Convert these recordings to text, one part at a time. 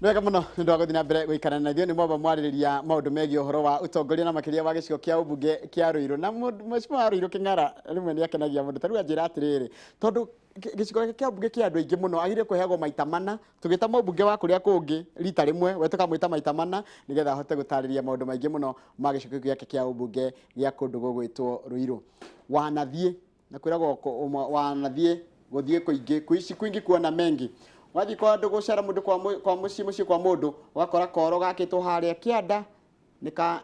Wega muno ndu aguthina mbere guikana na thio ni mwamba mwaririria maundu megie uhoro wa utongoria na makiria wa gicigo kia ubunge kia Ruiru na mheshimiwa wa Ruiru King'ara rimwe ni akenagia mundu tariu anjira atiriri tondu gicigo kia ubunge kia andu aingi muno agire kuheagwo maita mana tugita mubunge wa kuria kungi rita rimwe we tukamwita maita mana nigetha ahote gutariria maundu maingi muno ma gicigo giake kia ubunge gia kundu gugwitwo Ruiru wanathie na kwiragwo wanathie guthie kuingi kuingi kuona mengi wathi kwa ndu gucara mundu kwa muci kwa mundu ugakora koro gakitwo haria kianda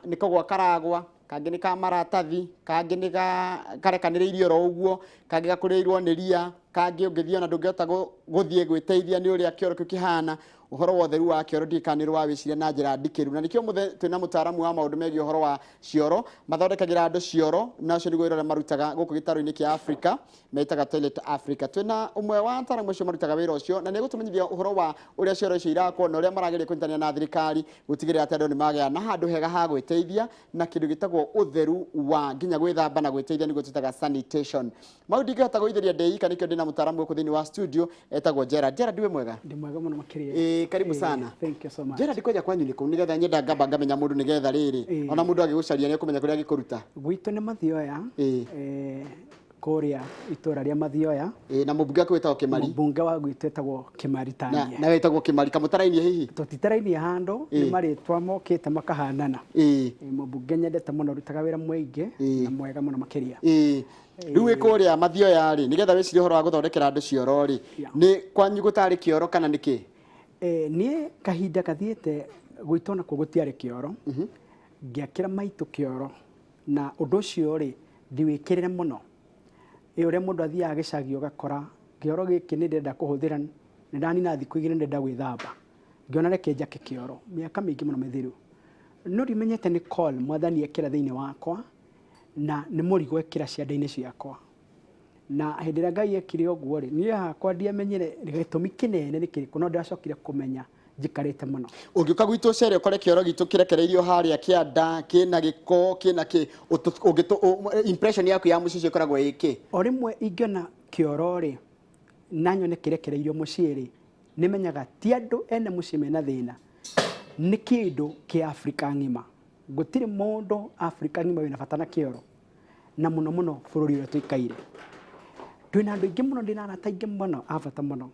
nikagwa karagwa kangi nika maratathi kangi nika karekaniriirio ro uguo kangi gakurirwo ni ria kangi ungithio na ndungihota guthie gwiteithia ni uria kioro kihana uhoro wa utheru wa kioro ndikanirwo wa wiciria na njira ndikiru na nikio twina mutaaramu wa maundu megie uhoro wa cioro mathondekagira andu cioro na cio niguo irore marutaga guku gitaro-ini kia Africa metaga Toilet Africa twina umwe wa ataaramu ucio marutaga wira ucio na nigutumenyithia uhoro wa uria cioro icio irakwo na uria marageria kunyitania na thirikari gutigirira ati andu ni magea na handu hega ha gwiteithia na kindu gitagwo utheru wa nginya gwithamba na gwiteithia niguo tutaga sanitation maundu ingihota guithiria ndeika nikio ndina mutaaramu guku thiini wa studio etagwo Gerald we mwega ndi mwega muno makiria karibu sana. Thank you so much. Gerald koja kwanyu niko nigetha nyenda ngamba ngamenya mundu nigetha riri ona mundu agigucaria ni kumenya kuria gikuruta gwitu ni Mathioya kuria itura ria Mathioya na mubunge wake wetagwo Kimari mubunge wa gwitu etagwo Kimari tania na wetagwo Kimari kamutarainie hihi tutitarainie handu ni maritwa mokite makahanana mubunge nyendete muno rutaga wira mwingi na mwega muno makiria riu ikuria Mathioya ri nigetha wicirie horo wa guthondekera andu cioro ri ni kwanyu gutari kioro kana niki nie kahinda kathiete gwitona ko gutiare kioro ngiakira maitu kioro na undu ucio ri ndiwikirire muno uria mundu athia gicagi ugakora kioro giki ni ndenda kuhuthira ni ndani na thiku igire ndenda gwithamba ngiona reke njake kioro miaka mingi muno mithiru no rimenyete ni call mwathani ekira thiini wakwa na ni murigo ekira cianda-ini ciakwa na hindira Ngai ekire oguo ri ni hakwa ndiamenyire gitumi kinene nikiriku no ndacokire kumenya njikarite muno ungiuka gwitu cere ukore kioro gitu kirekereirio haria kianda kina giko kina ki impression yaku ya mucici ikoragwo iki o rimwe ingiona kioro ri nanyo ni kirekereirio muciiri nimenyaga ti andu ene muci mena thina ni kindu ki Africa ngima gutiri mundu Africa ngima wina bata na kioro na muno muno bururi uria tuikaire twina andu ingi muno ndina arata ingi muno abata muno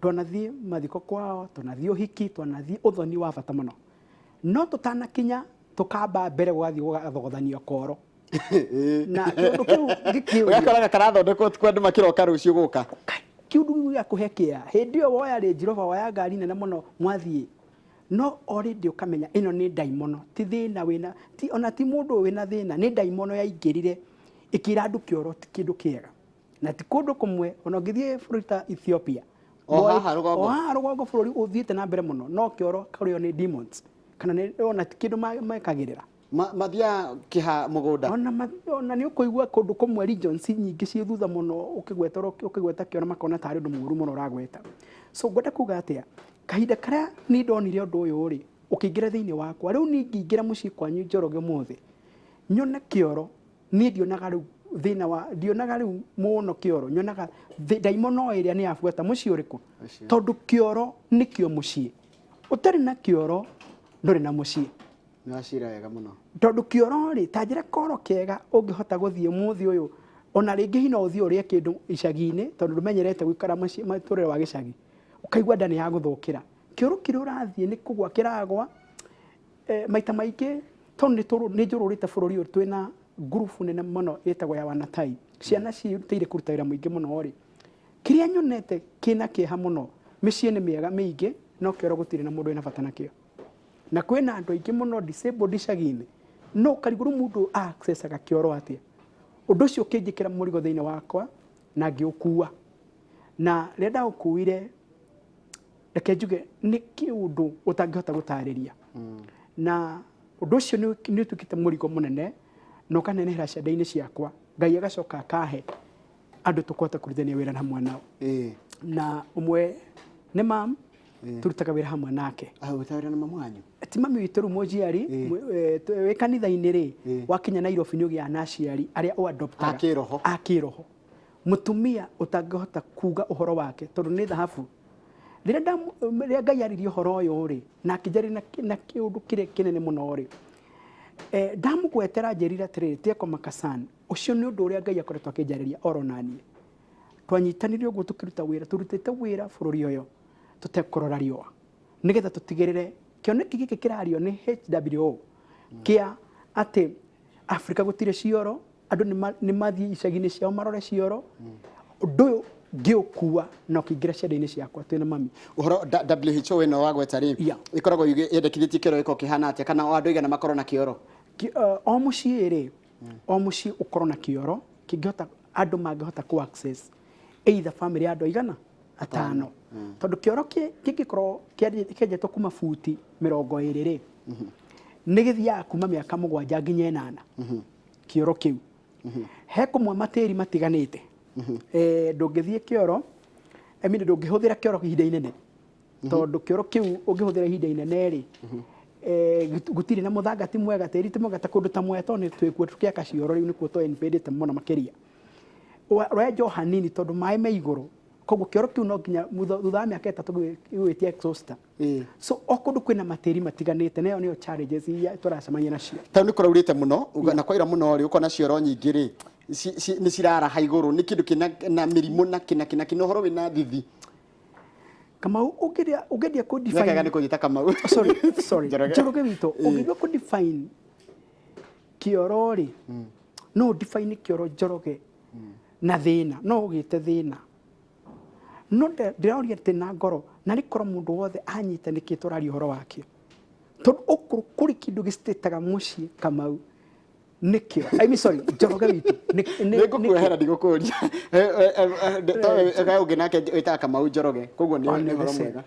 twonathie mathiko kwao twonathie uhiki twonathie uthoni wa bata muno no tutanakinya tukamba mbere gwathie gugathogothania koro na kindu kiu gikiuria gakora karathondekwo twandu makiroka rucio guka kiundu gya kuhekia hindi yo woya ri Jehova woya ngari nene muno mwathie no already ukamenya ino ni daimono ti thina wina ti ona ti mundu wina thina ni daimono yaingirire ikira andu kioro ti kindu kiega na ti kundu kumwe ona ngithie burita Ethiopia rugongo bururi uthiite na mbere muno no kioro kario ni demons kana ni ona ti kindu mekagirira mathia kiha mugunda ona ni ukuigua kundu kumwe regions nyingi cie thutha muno ukigweta kioro makona tari undu muru muno uragweta so ngwenda kuga atia kahinda karia ni ndonire undu uyu ri ukiingira thiini wakwa riu ni ngiingira mucii kwanyu Njoroge muthi nyone kioro ni ndionaga riu thina wa ndionaga riu muno kioro nyonaga daimono iria ni afuata mucii uriku tondu kioro nikio mucii utari na kioro nduri na mucii ni wacira wega muno tondu kioro ri tanjira koro kega ungihota guthie muthi uyu ona ringi hino uthie uria kindu icagi-ini tondu rumenyerete gwikara maturire wa gicagi ukaigua ndani ya guthukira kioro kiri urathie ni kugwa kiragwa maita maingi tondu ni njururite bururi uyu twina grupu nene muno etagwo ya wanatai ciana ciruteire kuruta wira muingi muno ri kiria nyonete kina kieha muno micii ni miega miingi no kioro gutire na mundu ina bata nakio na kwina andu aingi muno disabled icagi-ini no kariguru mundu accessaga kioro atia undu ucio kinjikira murigo thiini wakwa na ngiukua na renda ukuire reke njuge ni kiundu utangihota gutariria na undu ucio ni utukite murigo munene no kanenehera cianda-ini ciakwa Ngai agacoka akahe andu tukwota kurithania wira hamwe nao na umwe ni mam turutaga wira hamwe nake utawira na mamu wanyu ti mami witu ru mojiari we kanitha-ini ri wakinya Nairobi ni ugia naciari aria o adoptaga akiroho mutumia utangihota kuga uhoro wake tondu ni dhahabu rĩrĩa Ngai aririe ũhoro ũyũ rĩ na akĩnjarĩria na kĩũndũ kĩrĩa kĩnene mũno rĩ ndamũgwetera njĩrire atĩrĩrĩ Teko Makasan ũcio nĩ ũndũ ũrĩa Ngai akoretwo akĩnjarĩria oro naniĩ twanyitanire ũguo tũkĩruta wĩra tũrutĩte wĩra bũrũri ũyũ tũtekũrora riũa nĩgetha tũtigĩrĩre kĩoneki gĩkĩ kĩrario nĩ HWO kĩa atĩ Afrika gũtirĩ cioro andũ nĩ mathiĩ icagi-inĩ ciao marore cioro ũndũ ũyũ ngĩũkua na ũkĩingĩra ciande-inĩ ciakwa twĩna mami ũhoro WHO ĩno wagweta rĩ ĩkoragwo yendekithĩtie kĩoro gĩkorwo kĩhana atĩa kana andũ aigana makorwo na kĩoro o mũciĩ rĩ o mũciĩ ũkorwo na kĩoro kĩngĩhota andũ mangĩhota ku access either family ya andũ aigana atano tondũ kĩoro kĩngĩkorwo kĩenjetwo kuma futi 20 rĩ nĩ gĩthiaga kuma mĩaka 7 nginya 8 kĩoro kĩu he kũmwe matĩri matiganĩte ndũngĩthiĩ kĩoro ndũngĩhũthĩra kĩoro ihinda inene tondũ kĩoro kĩu ũngĩhũthĩra ihinda inene rĩ gũtirĩ na mũthangati mwega tĩri ti mwega ta kũndũ ta Mweto nĩ twĩkuo tũkĩaka cioro rĩu nĩkuo twenbĩndĩte mũno makĩria wenjwo hanini tondũ maĩ me igũrũ koguo kĩoro kĩu no nginya thutha wa mĩaka 3 gĩgwĩtia exhauster so o kũndũ kwĩna matĩri matiganĩte nayo nĩyo challenges iria tũracemania nacio tondũ nĩ kũraurĩte mũno na kwaira mũno rĩ ũkona cioro nyingĩ rĩ nĩ ciraraha igũrũ nĩ kĩndũ kĩna mĩrimũ na kĩna ũhoro wĩna thithi Kamau ũgeria ku define wekaga nĩ kũnyita Kamau sorry Njoroge witũ ũgeria ku define kĩoro rĩ no define kĩoro Njoroge na thĩna no ũgĩte thĩna no ndĩraũria atĩ na ngoro na rĩkorwo mũndũ wothe anyita nĩkĩ tũraria ũhoro wakĩo tondũ ũkũrũ kũrĩ kĩndũ gĩcitĩtaga mũciĩ Kamau nikio sorry Njoroge witũ nĩngũkuehera ndigũkũria ũngĩ nake wĩtaga Kamau Njoroge koguo nĩ ũhoro mwega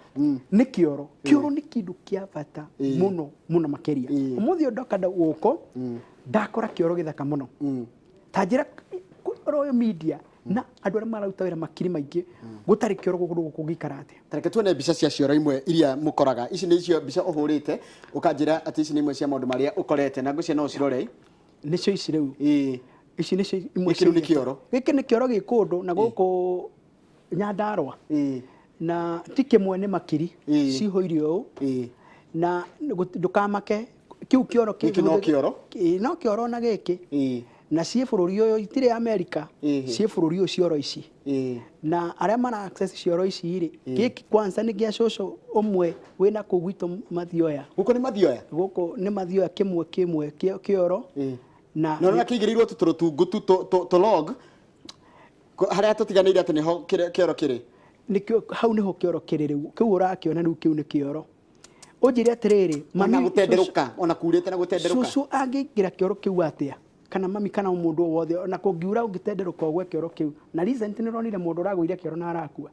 nĩ kĩoro nĩ kĩndũ kĩa bata mũno makĩria ũmũthĩ ndoka gũkũ ndakora kĩoro gĩthaka mũno ta njĩra royal media na andũ arĩa mararuta wĩra makiri maingĩ gũtarĩ kĩoro gũkũ gĩikara atĩa tareke tuone mbica cia cioro imwe iria mũkoraga ici nĩ icio mbica ũhũrĩte ũkanjĩra atĩ ici nĩ imwe cia maũndũ marĩa ũkorete na ngũcia no ũcirore nĩcio ici rĩu ici nĩcio imwe cia kĩoro gĩkĩ nĩ kĩoro gĩ kũndũ na gũkũ Nyandarua na ti kĩmwe nĩ makiri cihũirio ũũ na ndũkamake kĩu kĩoro no kĩoro na gĩkĩ na ciĩ bũrũri ũyũ itirĩ Amerika ciĩ bũrũri ũyũ cioro ici na arĩa mara access cioro ici rĩ gĩkĩ kwanza nĩ gĩa cũcũ ũmwe wĩna kũu gwitũ Mathioya gũkũ nĩ Mathioya kĩmwe kĩoro na kĩigĩrĩirwo tũrũtungu tũlog harĩa tũtiganĩire atĩ nĩho kĩoro kĩrĩ hau nĩho kĩoro kĩrĩ rĩu kĩu ũrakĩona rĩu kĩu nĩ kĩoro ũnjĩre atĩrĩrĩ mami gũtenderũka ona kurĩte na gũtenderũka cũcũ angĩingĩra kĩoro kĩu atĩa kana mami kana mũndũ wothe na kũngiura ũngĩtenderũka ũgwe kĩoro kĩu na recent nĩ ronire mũndũ ũragũire kĩoro na arakua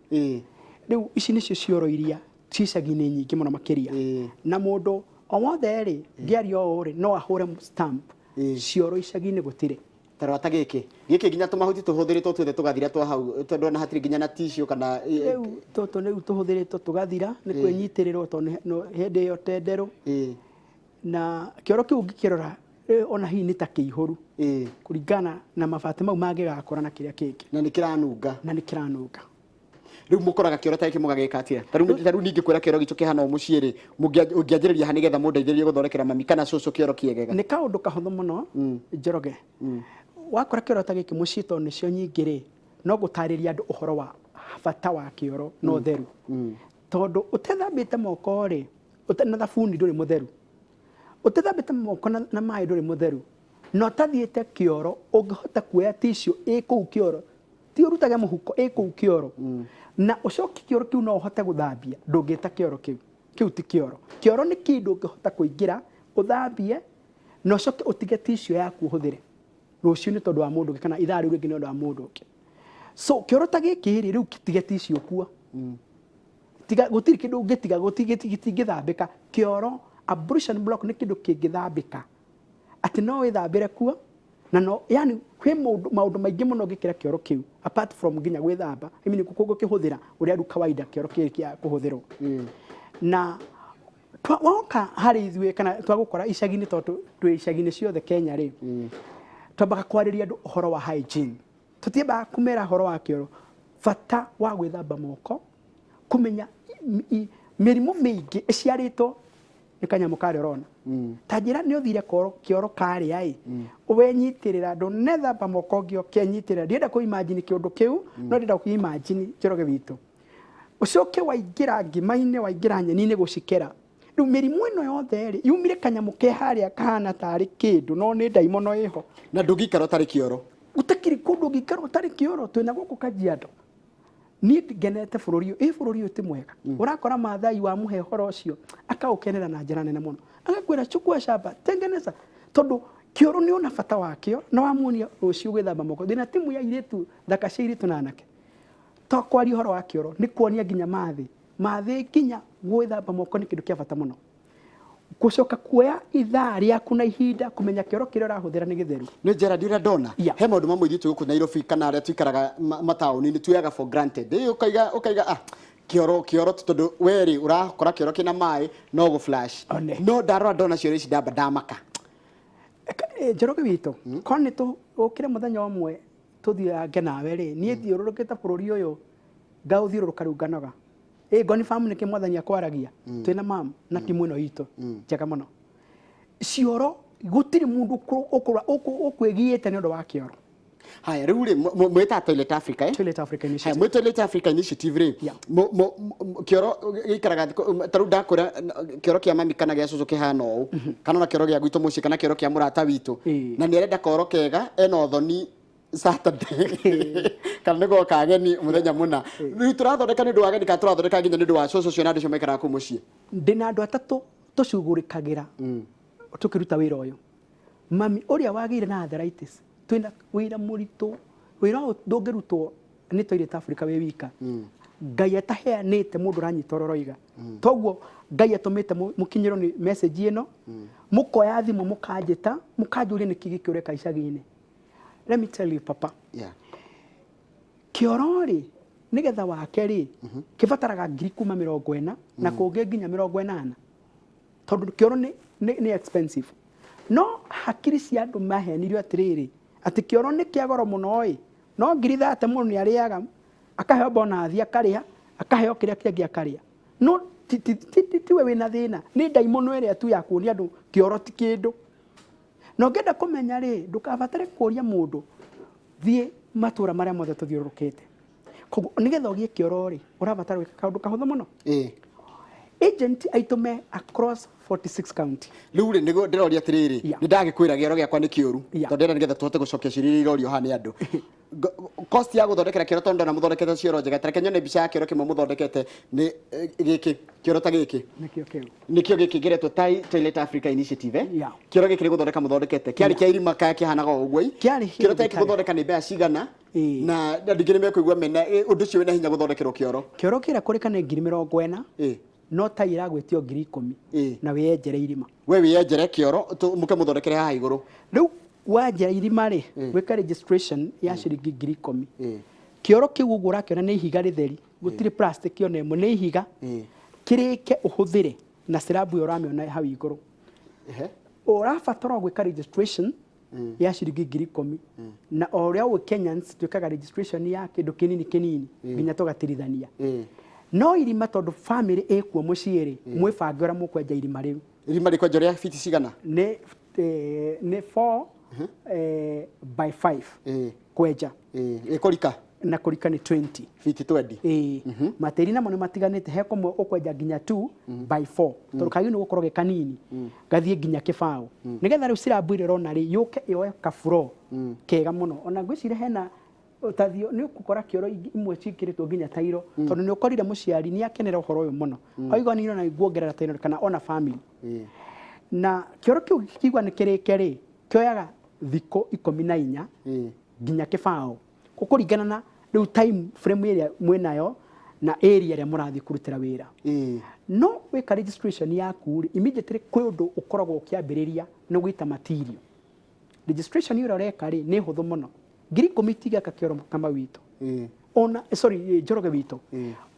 rĩu ici nĩcio cioro iria cicagi-inĩ nyingĩ mũno makĩria na mũndũ o wothe rĩ ngĩaria ũũ rĩ no ahũre stamp cioro icagi-inĩ gũtirĩ tarwata gĩkĩ nginya tũmahuti tũhũthĩrĩtwo tuothe tũgathira twa hau tondũ ona hatirĩ nginya na tissue kana rĩu tũhũthĩrĩtwo tũgathira nĩ kwĩnyitĩrĩrwo tondũ hĩndĩ ĩyo tenderũ na kĩoro kĩu ngĩkĩrora ona hihi nĩ ta kĩihũru kũringana na mabati mau mangĩgakora na kĩrĩa kĩngĩ na nĩ kĩranunga rĩu mũkoraga kĩoro ta gĩkĩ mũgagĩka atĩa tarĩu ningĩ kwĩra kĩoro gĩtũ kĩhana o mũciĩ rĩ ũngĩanjĩrĩria ha nĩgetha mũndeithĩrĩrie gũthondekera mami kana cũcũ kĩoro kĩegega nĩ kaũndũ kahũthũ mũno Njoroge wakora kĩoro ta gĩkĩ mũciĩ tondũ nĩcio nyingĩ rĩ no gũtarĩria andũ ũhoro wa bata wa kĩoro na ũtheru tondũ ũtethambĩte moko rĩ na thabuni ndũrĩ mũtheru ũtethambĩte moko na maĩ ndũrĩ mũtheru no tathiĩte kĩoro ũngĩhota kuoya tissue kũu kĩoro ti ũrutage mũhuko kũu kĩoro na ũcoki kĩoro kĩu no ũhote gũthambia ndũngĩta kĩoro kĩu ti kĩoro nĩ kĩndũ ũngĩhota kũingĩra ũthambie na ũcoke ũtige tissue yaku ũhũthĩre rũciũ nĩ tondũ wa mũndũ ũngĩ kana ithaa rĩu rĩngĩ nĩ ũndũ wa mũndũ ũngĩ so kĩoro ta gĩkĩ rĩu gĩtige tissue kuo gũtirĩ kĩndũ ũngĩtiga gĩtingĩthambĩka kĩoro ablution block nĩ kĩndũ kĩngĩthambĩka atĩ no wĩthambĩre kuo na no yani kwĩ maũndũ maingĩ mũno ngĩkĩra kĩoro kĩu apart from nginya gwĩthamba nĩ kũguo kĩhũthĩra ũrĩa rĩu kawaida kĩoro kĩa kũhũthĩrwo na woka harĩ ithuĩ kana twagũkora icagi-inĩ tondũ twĩ icagi-inĩ ciothe Kenya rĩ twambaga kwarĩria andũ ũhoro wa hygiene tũtiambaga kũmera ũhoro wa kĩoro bata wa gwĩthamba moko kũmenya mĩrimũ mĩingĩ ĩciarĩtwo nĩ kanyamũ karĩa ũrona ta njĩra nĩ ũthire kĩoro karĩa ũwenyitĩrĩra ndũnethamba moko ngĩo kĩanyitĩrĩra ndienda kũ imagine kĩũndũ kĩu no ndienda kũ imagine Njoroge witũ ũcoke waingĩra ngima-inĩ waingĩra nyeni-inĩ gũcikera rĩu mĩrimũ ĩno yothe yumire kanyamũ ke harĩa kahana tarĩ kĩndũ no nĩ ndaimono ĩho na ndũngĩikara ũtarĩ kĩoro utakiri kũndũ ũngĩikara ũtarĩ kĩoro twĩna gũkũ Kajiado niĩ ngenete bũrũri ũyũ ti mwega ũrakora Maathai wa mũhe ũhoro ũcio akaũkenera na njĩra nene mũno agakwĩra chukua shamba tengeneza tondũ kĩoro nĩ ona bata wakĩo na wamuonia rũciũ gwĩthamba moko ndĩna timu ya airĩtu thaka cia airĩtu na anake to kwaria ũhoro wa kĩoro nĩ kuonia nginya mathĩ nginya gwĩthamba moko nĩ kĩndũ kĩa bata mũno gũcoka kuoya ithaa rĩaku na ihinda kũmenya kĩoro kĩrĩa ũrahũthĩra nĩ gĩtheru nĩ Gerald ũrĩa ndona he maũndũ mamwe ithuĩ gũkũ Nairobi kana arĩa tuikaraga mataũni-inĩ tuoyaga for granted ũkaiga kĩoro tondũ weri ũrakora kĩoro kĩna maĩ no gũ flash no ndarora ndona cioro ici ndamaka Njoroge witũ korwo nĩ tũkĩre mũthenya ũmwe tũthiange nawe rĩ niĩ thiũrũrũkĩte bũrũri ũyũ ngaũthiũrũrũka rĩu nganoga ngoni famu nĩkĩ mwathani akwaragia twĩna mamu na timu ĩno itũ njega mũno cioro gũtirĩ mũndũ ũkwĩgiĩte nĩ ũndũ wa kĩoro haya rĩu rĩ mwĩta Toilet Africa Toilet Africa Initiative mwĩta Toilet Africa Initiative rĩ kĩoro gĩikaraga tarũ ndakũra kĩoro kĩa mami kana gĩa cũcũ kĩhana ũũ kana na kĩoro gĩa gwitũ mũciĩ kana kĩoro kĩa mũrata witũ na nĩ arenda koro kega ena ũthoni Saturday kana nĩguo kageni mũthenya mũna rĩu tũrathondeka nĩ ũndũ wa ageni kana tũrathondeka nginya nĩ ũndũ wa cũcũ cio na andũ cio maikaraga kũu mũciĩ ndĩna andũ atatũ tũcugũrĩkagĩra tũkĩruta wĩra ũyũ mami ũrĩa wagĩire na arthritis twĩna wĩra mũritũ wĩra ũyũ ndũngĩrutwo nĩ Toilet Africa wĩ wika Ngai ataheanĩte mũndũ ũranyita ũroroiga toguo Ngai atũmĩte mũkinyĩrwo nĩ message ĩno mũkoya thimũ mũkanjĩta mũkanjũria nĩkĩ gĩkĩũreka icagi-inĩ. Let me tell you papa kĩoro rĩ nĩgetha wake rĩ kĩbataraga ngiri kuma 40 na kũngĩ nginya 80 tondũ kĩoro nĩ expensive no hakiri cia andũ mahenirio atĩrĩrĩ atĩ kĩoro nĩ kĩa goro mũno ĩ no ngiri 30 mũndũ nĩ arĩaga akaheo bonathi akarĩa akaheo kĩrĩa kĩngĩ akarĩa no tiwe wĩna thĩna nĩ ndaimono ĩrĩa tu ya kuonia andũ kĩoro ti kĩndũ no ngenda kũmenya rĩ ndũkabatare kũria mũndũ thiĩ matũra marĩa mothe tũthiũrũrũkĩte koguo nĩgetha ũgĩe kĩoro rĩ ũrabatara gwĩka kaũndũ kahũthũ mũno agent aitũme across 46 county rĩu rĩ nĩguo ndĩroria atĩrĩrĩ nĩ ndagĩkwĩra kĩoro gĩakwa nĩ kĩũru tondũ ndĩrenda nĩgetha tũhote gũcokia ciũria irorio haha nĩ andũ cost ya gũthondekera kĩoro tondũ ndona mũthondekete cioro njega tareke nyone mbica ya kĩoro kĩmwe mũthondekete nĩ gĩkĩ kĩoro ta gĩkĩ nĩkĩo gĩkĩ ngeretwo Toilet Africa Initiative kĩoro gĩkĩ nĩ gũthondeka mũthondekete kĩarĩ kĩa irima kaya kĩhanaga ũguo kĩoro ta gĩkĩ gũthondeka nĩ mbeca cigana na andũ ingĩ nĩ mekũigua mena ũndũ ũcio wĩna hinya gũthondekerwo kĩoro kĩrĩa kũrĩka nĩ ngiri 40 no ta iragwĩtio ngiri 10 na wĩyenjere irima we wĩyenjere kĩoro mũke mũthondekere haha igũrũ rĩu wanjera irima rĩ gwĩka registration ya ciringi ngiri 10 kĩoro kĩu ũguo ũrakĩona nĩ ihiga rĩtheri gũtirĩ plastic ona ĩmwe nĩ ihiga kĩrĩke ũhũthĩre na slab ĩyo ũramĩona hau igũrũ ũrabatara gwĩka registration ya ciringi ngiri 10 na ũrĩa wĩ Kenyans twĩkaga registration ya kĩndũ kĩnini nginya tũgatirithania no irima tondũ family ĩkuo mũciĩ rĩ mwĩbange ũrĩa mũkwenja irima rĩu irima rĩkwenja rĩa fiti cigana nĩ 4 by 5 kwenja kũrika na kũrika nĩ 20 fiti 20 matĩri namo nĩ matiganĩte he kũmwe ũkwenja nginya 2 by 4 tondũ kagĩ nĩ gũkorwo kanini gathiĩ nginya kĩbaũ nĩgetha rĩu slab ĩrĩa ũrona rĩ yũke ĩoe ka floor kega mũno ona ngwĩciria hena utathio nĩ ũkũkora kĩoro imwe cikĩrĩtwo nginya tairo tondũ nĩ ũkorire mũciari nĩ akenera ũhoro ũyũ mũno oiga nĩ na iguongerera tairo kana ona family na kĩoro kĩu kĩigua nĩ kĩrĩke rĩ kĩoyaga thikũ 14 nginya kĩbaũ kũringana na rĩu time frame ĩrĩa mwĩnayo na area ĩrĩa mũrathiĩ kũrutĩra wĩra no wĩka registration yaku immediately kwĩ ũndũ ũkoragwo ũkĩambĩrĩria nĩ gwĩta material registration ĩrĩa ũreka rĩ nĩ hũthũ mũno ngiri 10 tigaka kĩoro kama witũ ona Njoroge witũ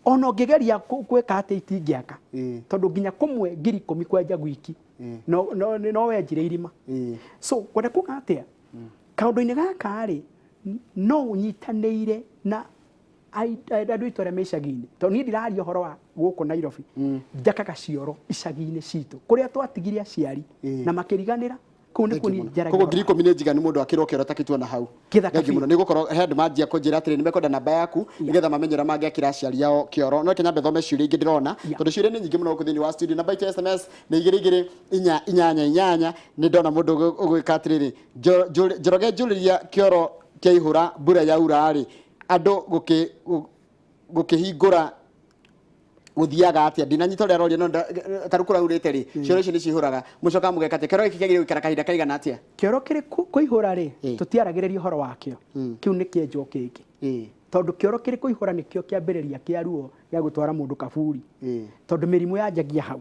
ona ũngĩgeria gwĩka atĩ itingĩaka tondũ nginya kũmwe ngiri 10 kwenja gwiki no wenjire irima so kwenda kuga atĩa kaũndũ-inĩ gaka rĩ no ũnyitanĩire na andå itå arä a me icagi-inä tondå niä ndiraria å horo wa gå kå Nairobi njakaga cioro icagi-inä citå kå rä a twatigire aciari na makä riganä ra kå nä kuo niä njaragia koguo 10,000 njiganu må ndå akä rwo kä oro takituona hau thengi må no nä gå korwo he andå manjia kå njä ra atä rä nä mekwenda namba yaku nä getha mamenye å rä a mangä akä ra aciari ao kä oro no kenya thome ciå ria ingä ndä rona tondå ciå ria nä nyingä må no gå thä inä wa studio namba itå SMS nä 2288 nä ndona må ndå å gwä ka atä rä rä Njoroge njå rä ria kä oro kä ihå ra mbura yaura rä andå gå kä hingå ra gå thiaga atä ndinanyita å rä a roria no tarä kå raurä te rä cioro icio nä cihå raga må coka må geka atä kä oro gä kä gä gå ikara kahinda kaigana atä kä oro kä rä kå ihå ra rä tå tiaragä rä ria å horo wakä o kä u nä kä enjwo kä ngä tondå kä oro kä rä kå ihå ra nä kä o kä ambä rä ria kä a ruo gä a gå twara må ndå kaburi tondå mä rimå yanjagia hau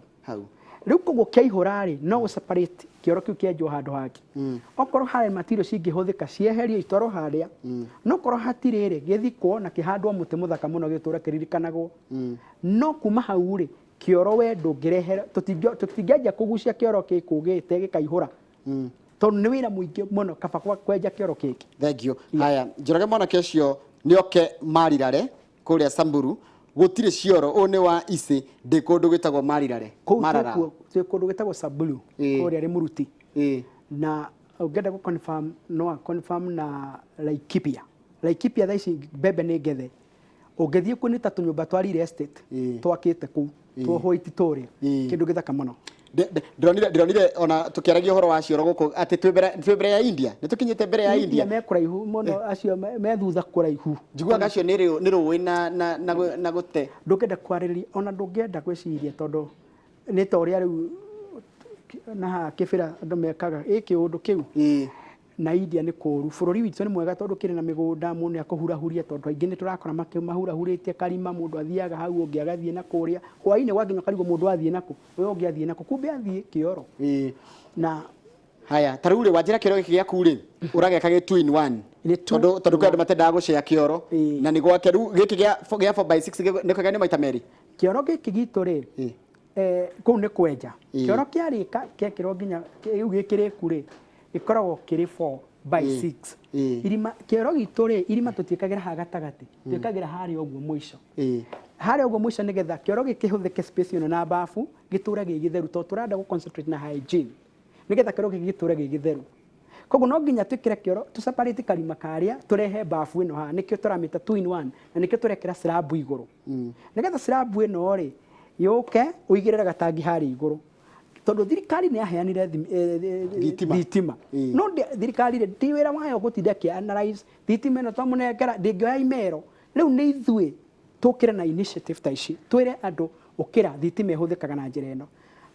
rä u koguo kä ihå ra rä no gå separate kä oro kä u kä enjwo handå hangä okorwo harä material cingä hå thä ka cieherio itwarwo harä a no korwo hatirä rä gä thikwo na kä handwo må tä må thaka må no gä tå re kä ririkanagwo no kuma hau rä kä oro we ndå ngä rehere tå tingäanjia kå gucia kä oro kä kå gä te gä kaihå ra tondå nä wä ra må ingä må no kaba kwenja kä oro kä ngä thengio haya Njoroge mwanake å cio nä oke marirare kå rä a Samburu gutirä cioro å nä wa ici ndä kå ndå gä tagwo marirare marara kå ndå gä tagwo Samburu kå rä a rä må ruti na ũngĩenda gũ confirm no confirm na Laikipia thaa ici mbembe nĩ ngethe ũngĩthiĩ kuo nĩ ta tũnyũmba twa real estate twakĩte kũu twohwo ititũ rĩa kĩndũ gĩthaka mũno ndironire ona tũkĩaragia ũhoro wa cioro gũkũ atĩ twĩ mbere ya India nĩ tũkinyĩte mbere ya India me kũraihu mũno acio me thutha kũraihu njiguaga acio nĩ rũĩ na gũte ndũngĩenda kwarĩrĩria ona ndũngĩenda gwĩciria tondũ nĩ ta ũrĩa rĩu na kĩbĩra andũ mekaga ĩkĩ ũndũ kĩu na India nĩ kũũru bũrũri witũ nĩ mwega tondũ kĩrĩ na mĩgũnda mũndũ nĩ akũhurahuria tondũ aingĩ nĩ tũrakora mahurahurĩtie karima mũndũ athiaga hau ũngĩ agathiĩ na kũrĩa hwaĩ-inĩ gwakinya karigwo mũndũ athiĩ nako ũyũ ũngĩ athiĩ nako kumbe athiĩ Kioro na haya ta rĩu rĩ wanjĩra kĩoro gĩkĩ gĩaku rĩ ũrageka gĩ 2 in 1 tondũ kwĩ andũ matendaga gũcea kĩoro na nĩ gwake rĩu gĩkĩ gĩa 4x6 nĩ kwega nĩ maita merĩ kĩoro gĩkĩ gitũ rĩ kũu nĩ kwenja kĩoro kĩarĩka kĩekĩrwo nginya rĩu gĩkĩrĩku rĩ gĩkoragwo kĩrĩ 4x6 irima kĩoro gitũ rĩ irima tũtiĩkagĩra ha gatagatĩ twĩkagĩra harĩa ũguo mũico harĩa ũguo mũico nĩgetha kĩoro gĩkĩhũthĩke space ĩno na bafu gĩtũre gĩ gĩtheru tondũ tũrenda gũ concentrate na hygiene nĩgetha kĩoro gĩkĩ gĩtũre gĩ gĩtheru koguo no nginya twĩkĩre kĩoro tũ separate karima karĩa tũrehe bafu ĩno haha nĩkĩo tũramĩta 2 in 1 na nĩkĩo tũrekĩra slab igũrũ nĩgetha slab ĩno rĩ yũke ũigĩrĩre gatangi harĩa igũrũ tondũ thirikari nĩ yaheanire thitima no thirikari ti wĩra wayo gũtinda kĩ-analyze thitima ĩno twamũnengera ndĩngĩoya imero rĩu nĩ ithuĩ tũkĩre na initiative ta ici twĩre andũ ũkĩra thitima ĩhũthĩkaga na njĩra ĩno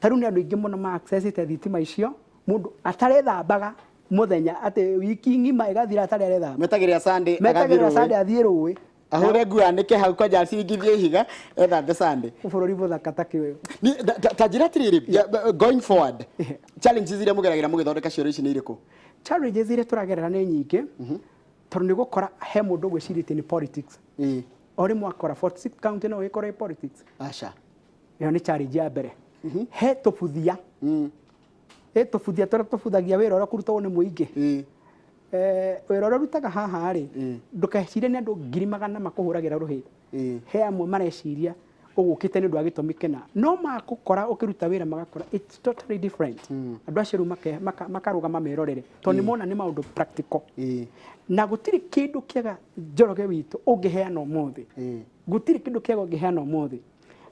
ta rĩu nĩ andũ aingĩ mũno ma-accessite thitima icio mũndũ atarĩthambaga mũthenya atĩ wiki ng'ima ĩgathira atarĩ arĩthamba metagĩrĩra Sunday athiĩ rũĩ ahore nguo anike hau kwa jasi ngithie higa ethambe Sunday bũrũri mũthaka ta kĩũyũ ta njĩra atĩrĩrĩ going forward challenges iria mũgeragĩra mũgĩthondeka cioro ici nĩ irĩkũ challenges iria tũragerera nĩ nyingĩ tondũ nĩ gũkora he mũndũ gwĩciria nĩ politics o rĩmwe akora 46 county no ĩkorwo politics aca ĩyo nĩ challenge ya mbere he tũbuthia tũbuthia tũrĩa tũbuthagia wĩra ũrĩa kũrutagwo nĩ mũingĩ wĩra ũrĩa ũrutaga haha rĩ ndũkecirie nĩ andũ 100,000 makũhũragĩra rũhĩ he amwe mareciria ũgũkĩte nĩ ũndũ wa gĩtũmi kĩna no magũkora ũkĩruta wĩra magakora it's totally different andũ acio rĩu makarũgama merorere tondũ nĩ mona nĩ maũndũ practical na gũtirĩ kĩndũ kĩega Njoroge witũ ũngĩheana ũmũthĩ gũtirĩ kĩndũ kĩega ũngĩheana ũmũthĩ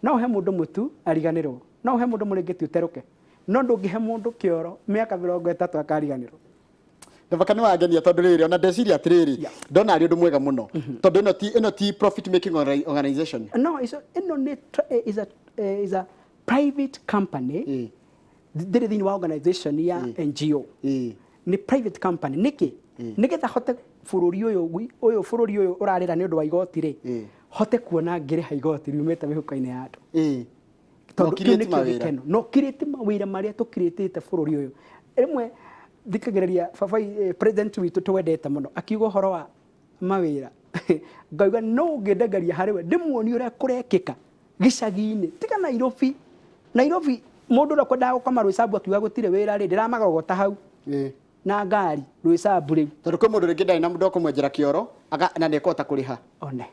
no he mũndũ mũtu ariganĩrwo no he mũndũ mũrĩngĩti ũterũke no ndũngĩhe mũndũ kĩoro mĩaka 30 akariganĩrwo ndabaka nĩ wangenia tondũ rĩrĩ ona ndeciria atĩrĩrĩ ndona arĩ ũndũ mwega mũno tondũ ĩno ti profit making organization no ĩno is a private company ndĩrĩ thĩinĩ wa organization ya NGO nĩ private company nĩkĩ nĩgetha hote bũrũri ũyũ ũrarĩra nĩ ũndũ wa igoti rĩ hote kuona ngĩrĩha igoti riumĩte mĩhuko-inĩ ya andũ tondũ no kirĩte mawĩra marĩa tũkirĩtĩte bũrũri ũyũ rĩmwe thikagĩrĩria babai president witũ twendete mũno akiuga ũhoro wa mawĩra ngauga no ũngĩndengeria harĩ we ndĩmuonie ũrĩa kũrekĩka gĩcagi-inĩ tiga Nairobi mũndũ ũrĩa kwendaga gũkoma Rwĩsambu akiuga gũtirĩ wĩra rĩ ndĩramagogota hau na ngari Rwĩsambu rĩu tondũ kwĩ mũndũ rĩngĩ ndarĩ na mũndũ wa kũmwenjera kĩoro na nĩ ekũhota kũrĩha one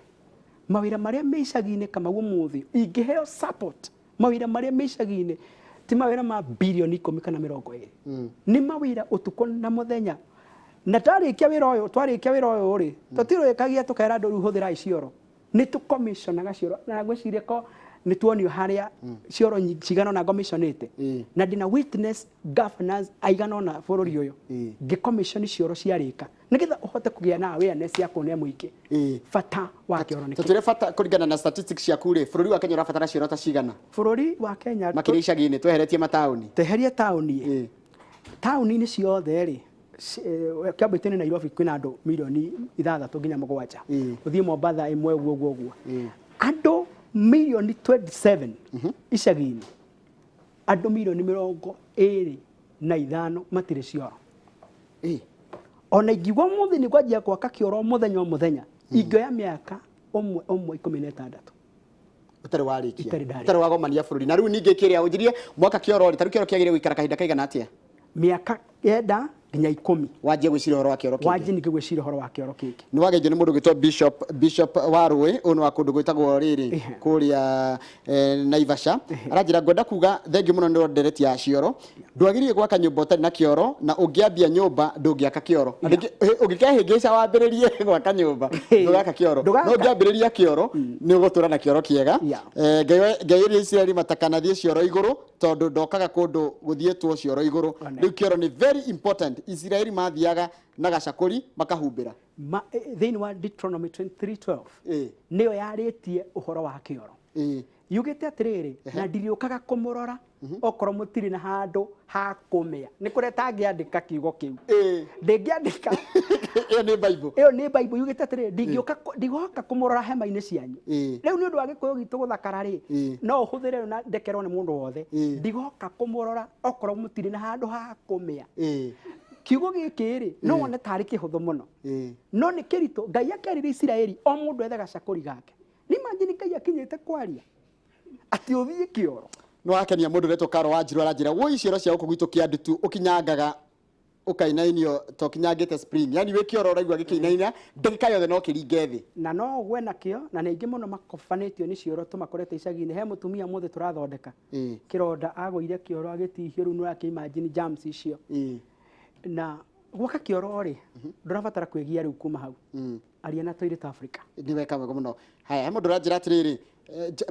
mawira maria me icagi-inĩ kama umuthi ingĩheo support mawira maria me icagi-inĩ ti mawira ma bilioni 10 kana 20 nĩ mawira ũtukũ na mũthenya na twarĩkia wĩra ũyũ rĩ tũtirũĩkagia tũkera andũ rĩu hũthĩrai cioro nĩ tũkomissionaga cioro na ngwĩciria ko nĩ tuonio harĩa cioro cigana na commissionate na ndina witness governors aigana ona bũrũri ũyũ ngĩcommission cioro ciarĩka nĩgetha ũhote kũgĩa na awareness ya kuonia mũingĩ bata wa kĩoro nĩ tũtire bata kũringana na statistics ciaku rĩ bũrũri wa Kenya ũrabatara cioro ta cigana bũrũri wa Kenya makĩria icagi-inĩ tweheretie mataũni teherie taũni taũni-inĩ ciothe rĩ kĩambĩte-inĩ Nairobi kwĩna andũ milioni 6 nginya 7 ũthiĩ Mombasa ĩmwe ũguo andũ milioni 27 icagi-inĩ andũ milioni 25 matirĩ cioro ona ingĩgwa mũthĩ nĩ kwanjia gwaka kĩoro mũthenya ingĩoya mĩaka ũmwe 16 ũtarĩ warĩkia ũtarĩ wagomania bũrũri na rĩu ningĩ kĩrĩa ũnjirie mwaka kĩoro rĩ tarĩ kĩoro kĩagĩrĩire gũikara kahinda kaigana atĩa mĩaka 9 nginya 10 wajie gwĩciria ũhoro wa kĩoro kĩngĩ wajie ningĩ gwĩciria ũhoro wa kĩoro kĩngĩ nĩ wageithio nĩ mũndũ gwĩtwo Bishop wa Rũĩ ũyũ wa kũndũ gwĩtagwo rĩrĩ kũrĩa Naivasha aranjĩra ngwenda kuga thengiũ mũno nĩ ndereti ya cioro ndwagĩrĩire gwaka nyũmba ũtarĩ na kĩoro na ũngĩambia nyũmba ndũngĩaka kĩoro ũngĩkehĩngĩca wambĩrĩrie gwaka nyũmba ndũgaka kĩoro no ũngĩambĩrĩria kĩoro nĩ ũgũtũra na kĩoro kĩega Ngai iria Isiraeli matakanathiĩ cioro igũrũ tondũ ndokaga kũndũ gũthiĩtwo cioro igũrũ rĩu kĩoro nĩ very important Isiraeli mathiaga na gacakũri makahumbĩra thĩinĩ wa Deuteronomy 23:12 nĩyo yarĩtie ũhoro wa kĩoro yugĩte atĩrĩrĩ na ndirĩũkaga kũmũrora okorwo mũtirĩ na handũ ha kũmĩa nĩ kũrĩa tangĩandĩka kiugo kĩu ndĩngĩandĩka ĩyo nĩ Bible yugĩte atĩrĩrĩ ndigũka kũmũrora hema-inĩ cianyu rĩu nĩ ũndũ wa gĩkũyũ gitũ gũthakara rĩ no ũhũthĩre na ndekerwo nĩ mũndũ wothe ndigũka kũmũrora okorwo mũtirĩ na handũ ha kũmĩa kiugo gĩkĩ rĩ no wone tarĩ kĩhũthũ mũno no nĩ kĩritũ Ngai akĩarĩria Isiraeli o mũndũ ethe gacakũri gake nĩ imagine Ngai akinyĩte kwaria ati ũthiĩ kĩoro no akenia mũndũ retwo Karo wa Njirũ aranjĩra woi cioro cia gũkũ gwitũ kĩandutu ũkinyangaga ũkainainio tokinyangĩte spring yani wĩ kĩoro ũraigua gĩkĩinaina ndagĩka yothe no kĩringe thĩ na no ũgwe nakĩo na nĩ ingĩ mũno makobanĩtio nĩ cioro tũmakorete icagi-inĩ he mũtumia mũthĩ tũrathondeka kĩronda agũire kĩoro agĩtihio rĩu nĩ akĩimagine germs icio na gwaka kĩoro rĩ ndũrabatara kwĩgia rĩu kuma hau aria na Toilet Africa nĩ weka wega mũno haya mũndũ aranjĩra atĩrĩrĩ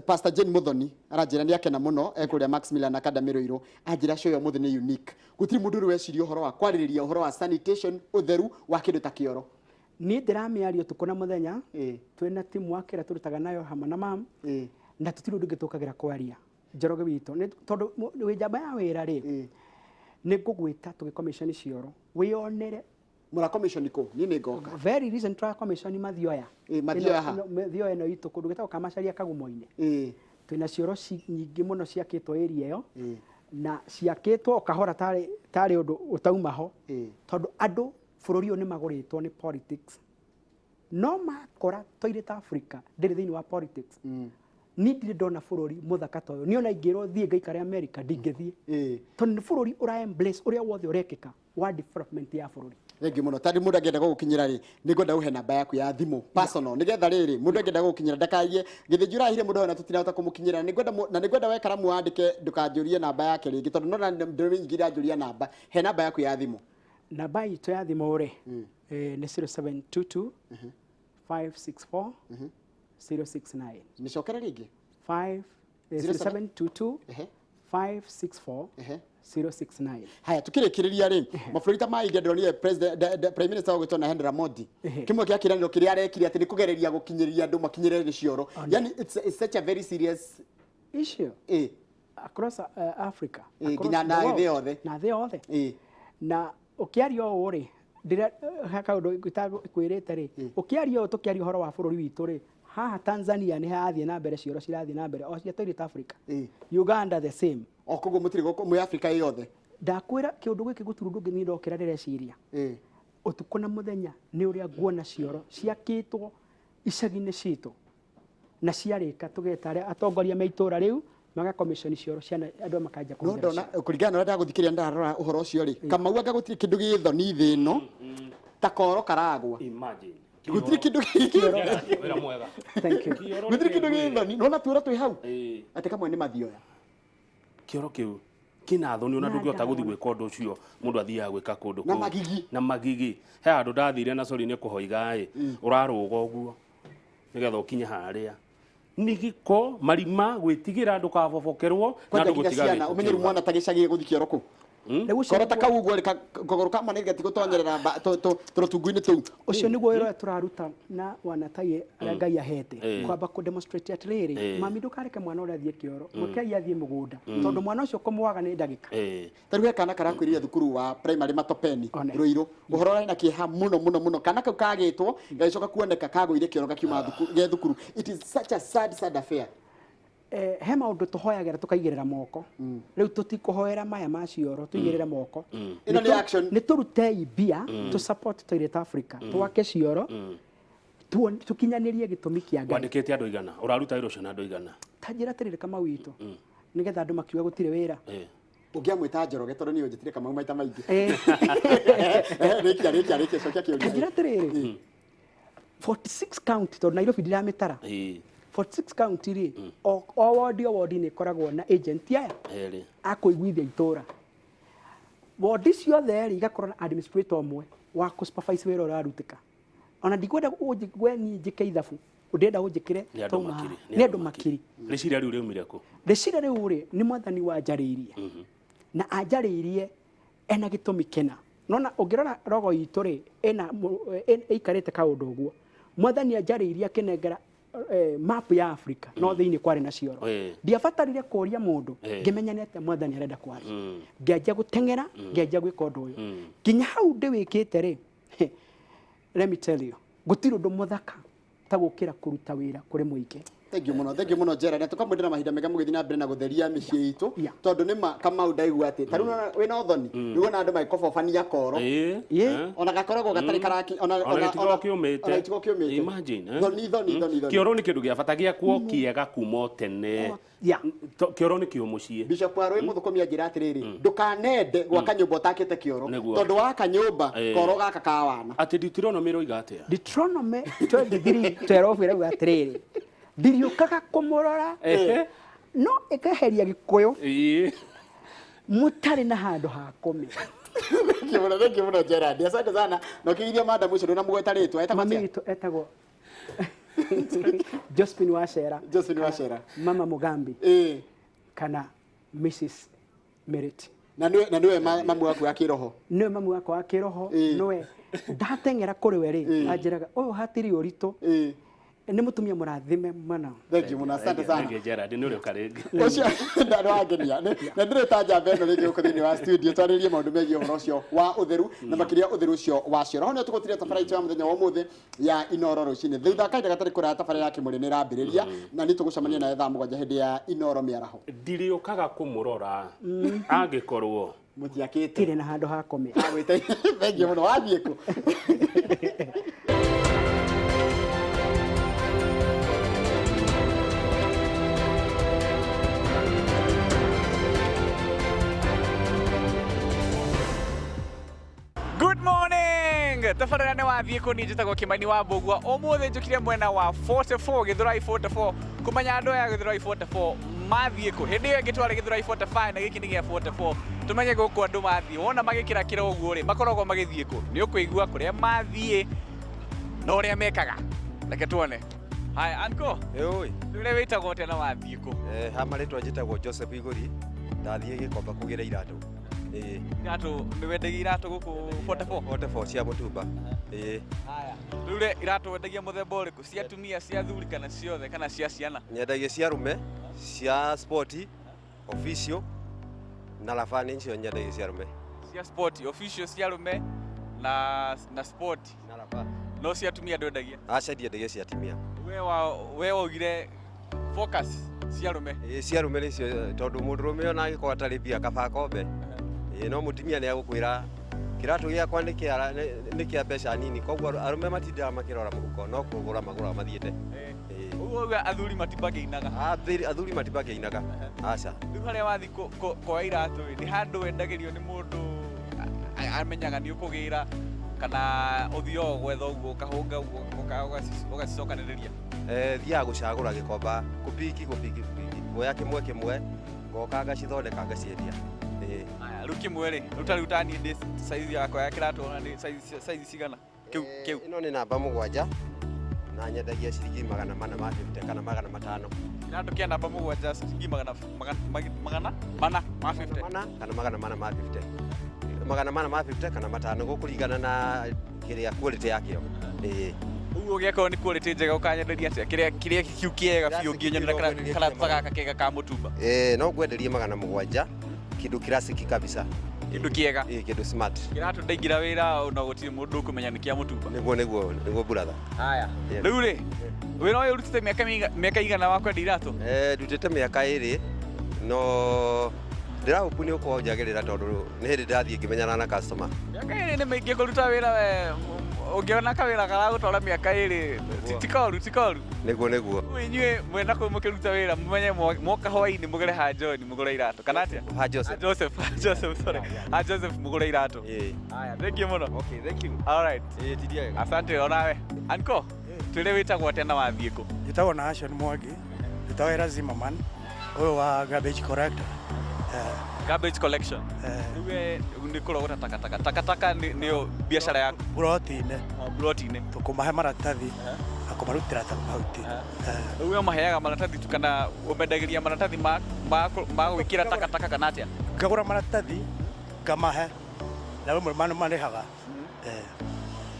Pastor Jane Muthoni aranjĩra nĩ akena mũno ekũrĩa Maximilian Academy Rũirũ anjĩra show ya mũthĩ nĩ unique gũtirĩ mũndũ ũrĩ weciria ũhoro wa kwarĩrĩria ũhoro wa sanitation ũtheru wa kĩndũ ta kĩoro niĩ ndĩramĩaria ũtukũ na mũthenya twĩna timu wa kĩrĩa tũrutaga nayo hamwe na mam na tũtirĩ ũndũ ũngĩ tũkagĩra kwaria Njoroge witũ tondũ wĩ njamba ya wĩra rĩ nĩ ngũgwĩta tũgĩcommission cioro wĩonere mura commission kũ niĩ nĩ ngoka very recent trial commission mathioya mathioya no itu kũndũ gĩtagwo Kamacharia Kagumo-inĩ twĩna cioro nyingĩ mũno ciakĩtwo area ĩyo na ciakĩtwo kahora tarĩ ũndũ ũtauma ho tondũ andũ bũrũri ũyũ nĩ magũrĩtwo nĩ politics no makora Toilet Africa ndĩrĩ thĩinĩ wa politics ni ndirĩ ndona bũrũri mũthaka toyo nĩ ona ingĩrwo thiĩ ngaikare America ndingĩthiĩ tondũ nĩ bũrũri ũra embrace ũrĩa wothe ũrekĩka wa development ya bũrũri Rĩngĩ mũno tari mũndũ angĩenda gũgũkinyĩra rĩ nĩ ngwenda ũhe namba yaku ya thimũ personal nĩgetha rĩrĩ mũndũ angĩenda gũgũkinyĩra ndakagie gĩthĩnjĩ ũrahire mũndũ na tũtirahota kũmũkinyĩra nĩ ngwenda we karamu wandĩke ndũkanjũrie namba yake rĩngĩ tondũ no ndĩrĩ nyingĩ iranjũria namba he namba yaku ya thimũ namba itũ ya thimũ rĩ nĩ 0722 564 069 nĩcokere rĩngĩ 0722 564 069 haya tukĩrĩkĩrĩria rĩ mabũrũri ta ma India ndĩronire prime minister wagwĩtwo Narendra Modi kĩmwe kĩa kĩranĩro kĩrĩa arekire atĩ nĩ kũgereria gũkinyĩria andũ makinyĩre cioro yani it's such a very serious issue across Africa nginya na thĩ yothe na ũkĩaria ũũ rĩ ndĩra haka ũndũ kwĩrĩte rĩ ũkĩaria ũũ tũkĩaria ũhoro wa bũrũri witũ rĩ haha Tanzania nĩ harathiĩ na mbere cioro cirathiĩ na mbere o cia Toilet Africa Uganda the same o koguo mũtirĩ gũkũ mwe Africa yothe ndakwĩra kĩũndũ gĩkĩ gũturu ndũngĩ nĩ ndokĩra ndĩreciria ũtukũ na mũthenya nĩ ũrĩa nguona cioro ciakĩtwo icagi-inĩ citũ na ciarĩka tũgeta arĩa atongoria me itũra rĩu maga commission cioro ciana andũ makanja kũhũthĩra no ndona kũringana na ndagũthikĩria ndarora ũhoro ũcio rĩ Kamau anga gũtirĩ kĩndũ gĩthoni thĩ ĩno ta koro karagwa gutiri kindu Kioro wira mwega Thank you. gutiri kindu githoni nona tuora twi hau ati kamwe ni mathioya Kioro kiu kina thoni ona ndungihota guthi gwika undu ucio mundu athiaga gwika kundu na magigi he andu ndathire na sori ni kuhoiga uraruga uguo nigetha ukinye haria nigiko marima gwitigira ndukabobokerwo na ndugutiga umenyeru mwana tagicagie guthi Kioro ku korota kau uguo kogoro kama nĩ gati gũtonyerera tũrũtungu-inĩ tũu ũcio nĩguo wĩra tũraruta na wanatai arĩa Ngai ahete kwamba kũ demonstrate atĩrĩrĩ mami ndũkareke mwana ũrĩa athiĩ Kioro mũkei athiĩ mũgũnda tondũ mwana ũcio kũmũaga nĩ ndagĩka tarĩu he kana karakwĩrĩria thukuru wa primary Matopeni Rũirũ ũhoro ũrĩ na kĩeha mũno kana kau kagĩtwo gagĩcoka kuoneka kagũire Kioro gakiuma thukuru. It is such a sad affair. He maundu tuhoyagera tukaigirira moko riu tutikuhoera maya ma cioro tuigirira moko ino ni action ni turutei bia to support Toilet Africa twake cioro tukinyanirie gitumi kia Ngai wandikite andu igana uraruta wira ucio na andu igana tanjira tirire kama witu nigetha andu makiuga gutire wira ungiamwita Njoroge tondu ni unjitire kama maita maingi rekia cokia kiuria tanjira tirire 46 county tondu Nairobi ndiramitara 46 county ri o ward ni koragwo na agent aya akuiguithia itura ward ciothe ri igakorwo na administrator omwe wa ku supervise wira urarutika ona ndikwenda gwe ni njike ithabu ndenda unjikire ni andu makiri riciria riu riumire ku riciria riu ri ni mwathani wa njariirie na anjariirie ena gitumi kena nona ungirora rogo itu ri ena ikarite kaundu uguo mwathani anjariirie akinengera map ya Africa no thiini kwari na cioro ndiabatarire kuria mundu ngimenya nete mwathani arenda kwari ngeja gutengera ngeja gwika undu uyu kinya hau ndiwikite ri let me tell you gutiri undu muthaka ta gukira kuruta wira kuri muingi. Thank you muno Gerald tukamwendera mahinda mega mugithi na mbere na gutheria micii itu tondu ni ma Kamau ndaigua ati taru wina uthoni niguo andu maikobobania koro ona gakoragwo gatari karaki ona kiumite imagine thoni Kioro ni kindu gia bata gia kuo kiega kuma tene Kioro ni kio mucii Bishop Aroi muthukumia njira atiriri ndukanende gwaka nyumba utakite Kioro tondu waka nyumba koro gaka kawana ati Deuteronomy roiga atia Deuteronomy 23:12 irauga atiriri ndiriukaga kumurora no ikaheria gikuyu mutari na handu ha kumi kimuno Gerald asante sana no kigiria madam ucio na mugweta ritwa etagwo Josephine Wachera mama Mugambi kana Mrs Merit na niwe mamu waku wa kiroho niwe mamu waku wa kiroho nowe ndatengera kuri we ri anjiraga uyu hatiri uritu ni mutumia murathime mana thank you muno asante sana ngi Gerald ni uri ukarengi ucio ndaro agenia na ndire tanja beno ringi uko thini wa studio twaririe maundu megie uhoro ucio wa utheru na makiria utheru ucio wa cioro hono tukutiria tabara itu ya muthenya wa muthi ya Inoro rucini thutha kaida gatari kura tabara ya kimuri ni rambiriria na ni tugucamania na thaa mugwanja hindi ya Inoro miaraho ndiriukaga kumurora angikorwo mutiakite tire na handu ha kome agwite thank you muno wathie ku Good morning! Tafarana ni wathie ku ninjitagwo Kimani wa Mbugua umuthi njukire mwena wa 44 Githurai 44 kumanya andu ya Githurai 44 mathie ku hindi iyo ngitware Githurai 45 na giki ni gia 44 tumenye guku andu mathie wona magikira kira uguo ri makoragwo magithie ku ni ukuigua kuria mathie no uria mekaga reke tuone hai anko oi tule witagwo tena wathie ku ha maritwa njitagwo Joseph Iguri ndathie gikomba kugira iratu iratu ni wendagia iratu guku 44 cia mutumba haya rure iratu wendagia muthemba uriku cia tumia cia thuri kana ciothe kana cia ciana nyendagia cia rume cia sport official na lafani ncio nyendagia cia rume cia sport official cia rume na sport na lafani no cia tumia ndwendagia aca ndiendagia cia tumia we ugire focus cia rume cia rume nicio tondu mundu rume ona agikwa tari bia kaba kombe no mutimia ni agukwira kiratu giakwa ni kia mbeca nini koguo arume matindira makirora muhuko no kugura magura mathiete uguo athuri matibagĩinaga athuri matibagĩinaga aca rĩu harĩa wathi kuoya iratu ni handu wendagirio ni mundu amenyaga ni ukugĩra kana uthio gwetha uguo kahunga uguo ugacicokanĩrĩria? Thiaga gũcagũra gĩkomba kupiki ngoya kĩmwe ngoka ngacithondeka ngaciendia. Aya rĩu kĩmwe rĩ rĩu tani ndĩ size yakwa ya kĩratũ ona ndĩ size cigana kĩu? Ĩno nĩ namba 7 na nyendagia ciringi 450 kana 500. Kĩratũ kĩa namba 7 ciringi 450 kana 450 kana 500 gũkũringana na kĩrĩa quality yakĩo. Uguo gĩakorwo nĩ quality njega ũkanyenderia atĩa? Kĩrĩa kiu kĩega biũ ngĩnyonera kana gaka kega ka mũtumba? No ngwenderie 700 kĩndũ classic kabisa. Kĩndũ kĩega? Kĩndũ smart. Kĩratũ ndaingĩra wĩra na gũtirĩ mũndũ ũkũmenya nĩ kĩa mũtumba. Nĩguo brother. Haya. Rĩu rĩ wĩra ũyũ ũrutĩte mĩaka igana wa kwendia iratũ? Ndutĩte mĩaka 2 no ndĩrahopu nĩ ũkorwo njagĩrĩra tondũ nĩ hĩndĩ ndĩrathiĩ ngĩmenyana na customer. Mĩaka 2 nĩ mĩingĩ kũruta wĩra we ũngĩona kawĩra karagũtwara mĩaka 2 ti koru. Nĩguo. Inyuĩ mwenda kũ mũkĩruta wĩra mũmenye moka hwaĩ-inĩ mũgere ha John mũgũre iratũ kana atĩa? Ha Joseph sorry. Ha Joseph mũgũre iratũ. Haya, thank you mũno. Okay, thank you. All right. Tidia wega. Asante onawe. Anko, twĩre wĩtagwo atĩa na wathiĩ kũ? Njĩtagwo na Ashon Mwangi, njĩtagwo Era Zimmerman, ũyũ wa garbage collector. Garbage collection. Rĩu nĩ kũrogota takataka nĩyo biacara yaku? Buroti-inĩ. Tũkũmahe maratathi na kũmarutĩra mahuti. Rĩu ũmaheaga maratathi tu kana ũmendagĩria maratathi ma gwĩkĩra takataka kana atĩa? Ngagũra maratathi ngamahe na rĩmwe marĩhaga.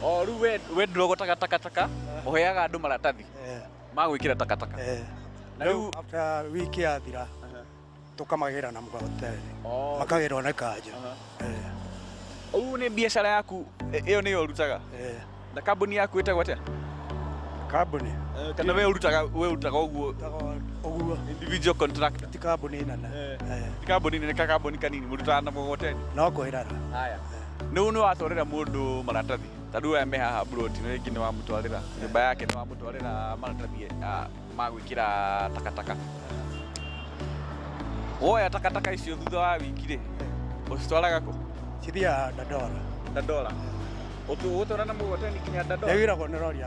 Rĩu we ndũrogotaga takataka ũheaga andũ maratathi ma gwĩkĩra takataka? Rĩu after wiki yathira tukamagĩra na mkahoteli makagĩrwo nĩ kanja. Ũũ nĩ biacara yaku ĩyo nĩyo ũrutaga? Na kambuni yaku ĩtagwo atĩa? Kambuni kana we ũrutaga ũguo individual contractor? ti kambuni nene. Ti kambuni nene, ka kambuni kanini mũrutaga na mũgoteni? No kwĩrara. Haya, nĩu nĩ watwarĩra mũndũ maratathi ta rĩu aya me haha buroti nĩ rĩngĩ nĩ wamũtwarĩra nyũmba yake, nĩ wamũtwarĩra maratathi ma gwĩkĩra takataka. Woya takataka icio thutha wa wiki rĩ ũcitwaraga kũ? Cithiaga Dandora. Dandora? Ũtũtwara na mũgoteni kinya Dandora? Nĩwĩragwo nĩ rori.